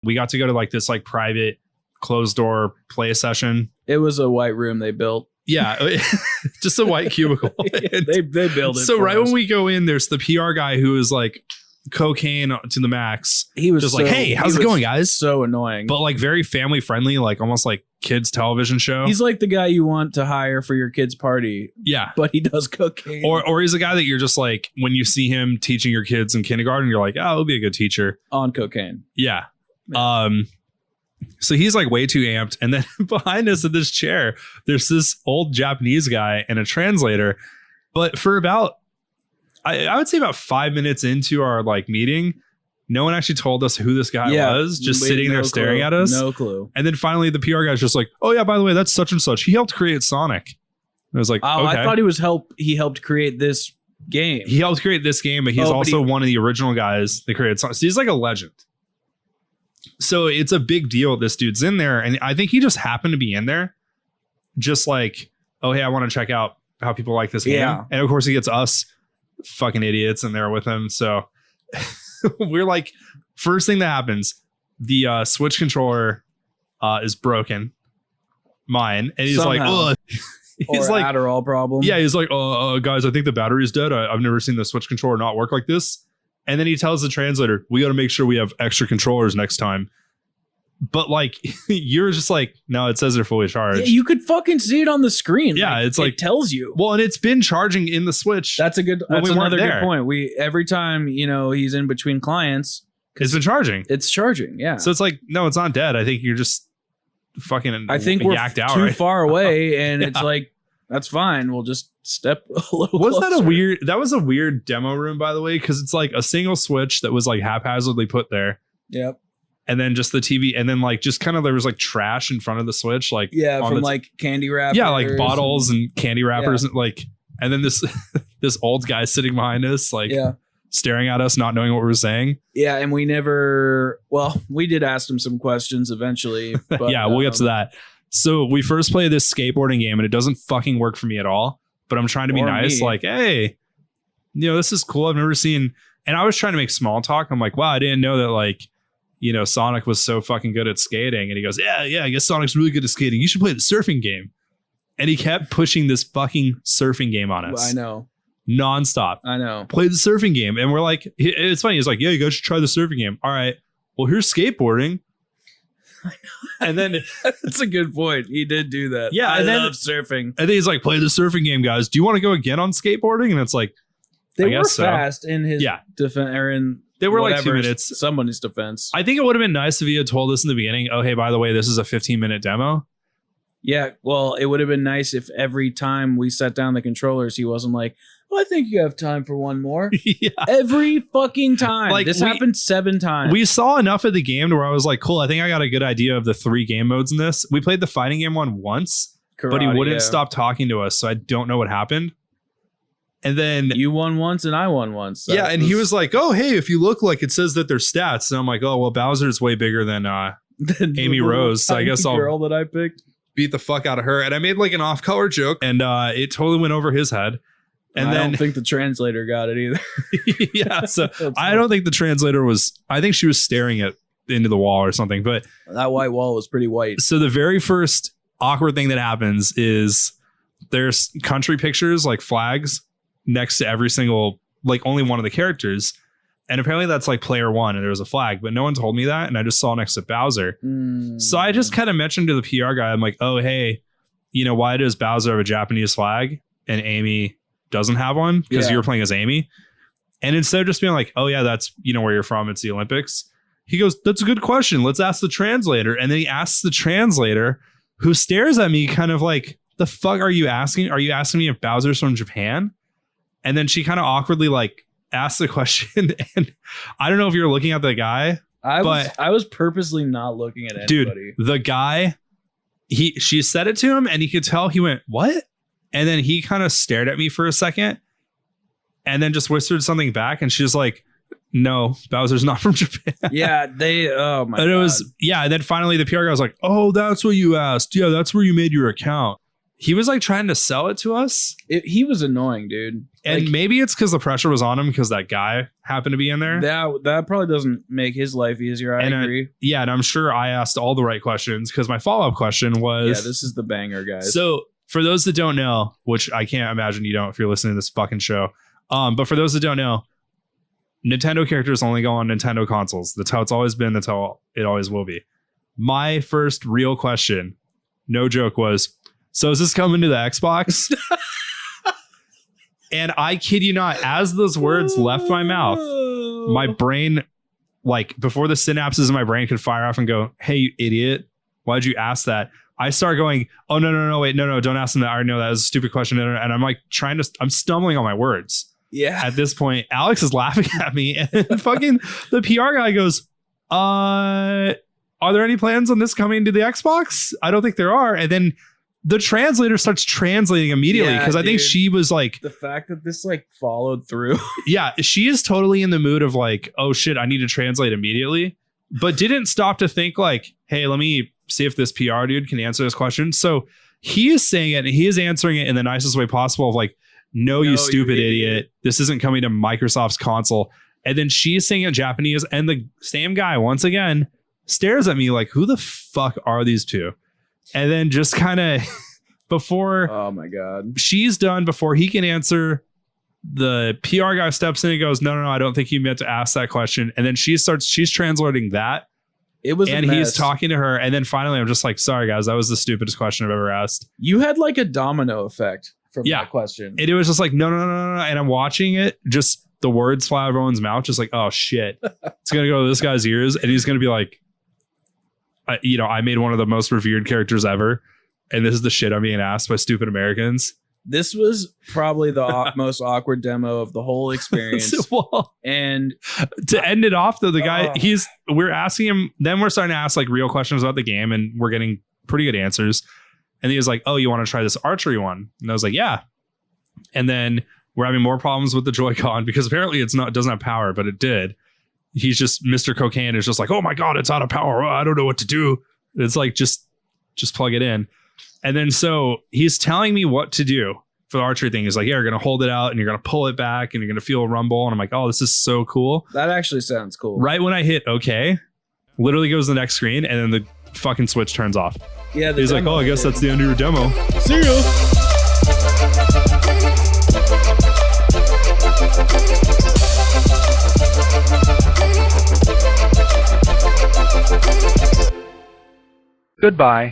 We got to go to like this like private closed door play session. It was a white room they built. Yeah, just a white cubicle. they built it. So right when we go in, there's the PR guy who is like cocaine to the max. He was just like, hey, how's it going, guys? So annoying. But like very family friendly, like almost like kids television show. He's like the guy you want to hire for your kid's party. Yeah. But he does cocaine. Or he's a guy that you're just like, when you see him teaching your kids in kindergarten, you're like, oh, he'll be a good teacher. On cocaine. Yeah. So he's like way too amped. And then behind us in this chair, there's this old Japanese guy and a translator. But for about, I would say about 5 minutes into our like meeting, no one actually told us who this guy was, just sitting there staring at us. No clue. And then finally the PR guy's just like, oh yeah, by the way, that's such and such. He helped create Sonic. And I was like, oh, okay. I thought he helped create this game. He helped create this game, but he's also one of the original guys that created Sonic. So he's like a legend. So it's a big deal. This dude's in there. And I think he just happened to be in there. Just like, oh, hey, I want to check out how people like this game. And of course he gets us fucking idiots in there with him. So we're like, first thing that happens, the Switch controller is broken. Mine. And he's like, oh, he's like Adderall problem. Yeah, he's like, guys, I think the battery's dead. I've never seen the Switch controller not work like this. And then he tells the translator, we got to make sure we have extra controllers next time. But like, you're just like, no, it says they're fully charged. Yeah, you could fucking see it on the screen. Yeah, like, it's like, it tells you. Well, and it's been charging in the Switch. That's another good point. Every time, he's in between clients, it's been charging. It's charging. Yeah. So it's like, no, it's not dead. I think you're just fucking I think we're yacked out, too right? far away, and it's like, that's fine. We'll just step a little closer. closer. That was a weird demo room, by the way, because it's like a single Switch that was like haphazardly put there. Yep. And then just the TV, and then like just kind of there was like trash in front of the Switch, like from like candy wrappers. Yeah, like bottles and candy wrappers, and like, and then this this old guy sitting behind us, like staring at us, not knowing what we were saying. Yeah, and we did ask him some questions eventually. But, yeah, we'll get to that. So we first play this skateboarding game, and it doesn't fucking work for me at all. But I'm trying to be nice, like, hey, this is cool. I've never seen, and I was trying to make small talk. I'm like, wow, I didn't know that, like, Sonic was so fucking good at skating. And he goes, yeah, I guess Sonic's really good at skating. You should play the surfing game. And he kept pushing this fucking surfing game on us. I know. Nonstop. I know. Play the surfing game. And we're like, it's funny. He's like, yeah, you guys should try the surfing game. All right. Well, here's skateboarding. I know. And then that's a good point. He did do that. Yeah. I love surfing. And then he's like, play the surfing game, guys. Do you want to go again on skateboarding? And it's like, they were fast in his defense, or in they were like 2 minutes. Somebody's defense. I think it would have been nice if he had told us in the beginning, oh, hey, by the way, this is a 15-minute demo. Yeah, well, it would have been nice if every time we set down the controllers, he wasn't like, well, I think you have time for one more. Yeah. Every fucking time. Like, this happened 7 times. We saw enough of the game to where I was like, cool, I think I got a good idea of the 3 game modes in this. We played the fighting game one once, but he wouldn't stop talking to us, so I don't know what happened. And then you won once and I won once. And he was like, oh, hey, if you look like it says that there's stats. And I'm like, oh, well, Bowser's way bigger than Amy Rose. So I guess I'll girl that I picked. Beat the fuck out of her. And I made like an off-color joke, and it totally went over his head. And I then don't think the translator got it either. Yeah, so I don't think the translator I think she was staring into the wall or something. But that white wall was pretty white. So the very first awkward thing that happens is there's country pictures, like flags, next to every single, like only one of the characters. And apparently that's like player 1 and there was a flag, but no one told me that. And I just saw next to Bowser. So I just kind of mentioned to the PR guy, I'm like, oh, hey, why does Bowser have a Japanese flag and Amy doesn't have one? Because you're playing as Amy. And instead of just being like, oh yeah, that's, where you're from, it's the Olympics. He goes, that's a good question. Let's ask the translator. And then he asks the translator, who stares at me kind of like, the fuck are you asking? Are you asking me if Bowser's from Japan? And then she kind of awkwardly like asked the question, and I don't know if you're looking at the guy. I was purposely not looking at anybody. Dude, the guy, she said it to him, and he could tell he went, what? And then he kind of stared at me for a second, and then just whispered something back, and she's like, no, Bowser's not from Japan. Yeah, oh my God. And it was, and then finally the PR guy was like, oh, that's what you asked. Yeah, that's where you made your account. he was like trying to sell it to us. He was annoying, dude. And Like, maybe it's because the pressure was on him because that guy happened to be in there. that probably doesn't make his life easier. I agree. Yeah, and I'm sure I asked all the right questions because my follow-up question was... Yeah, this is the banger, guys. So for those that don't know, which I can't imagine you don't if you're listening to this fucking show, but for those that don't know, Nintendo characters only go on Nintendo consoles. That's how it's always been. That's how it always will be. My first real question, no joke, was, so is this coming to the Xbox? And I kid you not, as those words left my mouth, my brain, like before the synapses in my brain could fire off and go, hey, you idiot, why'd you ask that? I start going, oh, no, wait, no, don't ask them that. I already know that was a stupid question. And I'm like I'm stumbling on my words. Yeah. At this point, Alex is laughing at me and fucking the PR guy goes, are there any plans on this coming to the Xbox? I don't think there are. And then the translator starts translating immediately because I think she was like, the fact that this like followed through. Yeah, she is totally in the mood of like, oh shit, I need to translate immediately, but didn't stop to think like, hey, let me see if this PR dude can answer this question. So he is saying it and he is answering it in the nicest way possible of like, no, you stupid idiot. This isn't coming to Microsoft's console. And then she's saying it in Japanese and the same guy once again stares at me like, who the fuck are these two? And then just kind of before oh my god, she's done, before he can answer, the PR guy steps in and goes, no, I don't think you meant to ask that question. And then she's translating that. It was, and he's talking to her. And then finally, I'm just like, sorry guys, that was the stupidest question I've ever asked. You had like a domino effect from that question. And it was just like, no. And I'm watching it, just the words fly out of everyone's mouth, just like, oh shit, it's going to go to this guy's ears. And he's going to be like, I made one of the most revered characters ever, and this is the shit I'm being asked by stupid Americans. This was probably the most awkward demo of the whole experience. Well, and to end it off, though, the guy, we're asking him, then we're starting to ask like real questions about the game, and we're getting pretty good answers. And he was like, oh, you want to try this archery one? And I was like, yeah. And then we're having more problems with the Joy-Con because apparently it doesn't have power, but it did. He's just Mr. Cocaine is just like, oh my God, it's out of power. Oh, I don't know what to do. It's like, just plug it in. And then so he's telling me what to do for the archery thing. He's like, yeah, you're going to hold it out and you're going to pull it back and you're going to feel a rumble. And I'm like, oh, this is so cool. That actually sounds cool. Right when I hit okay, literally goes to the next screen and then the fucking switch turns off. Yeah. He's like, oh, I guess that's the end of your demo. See ya. Goodbye.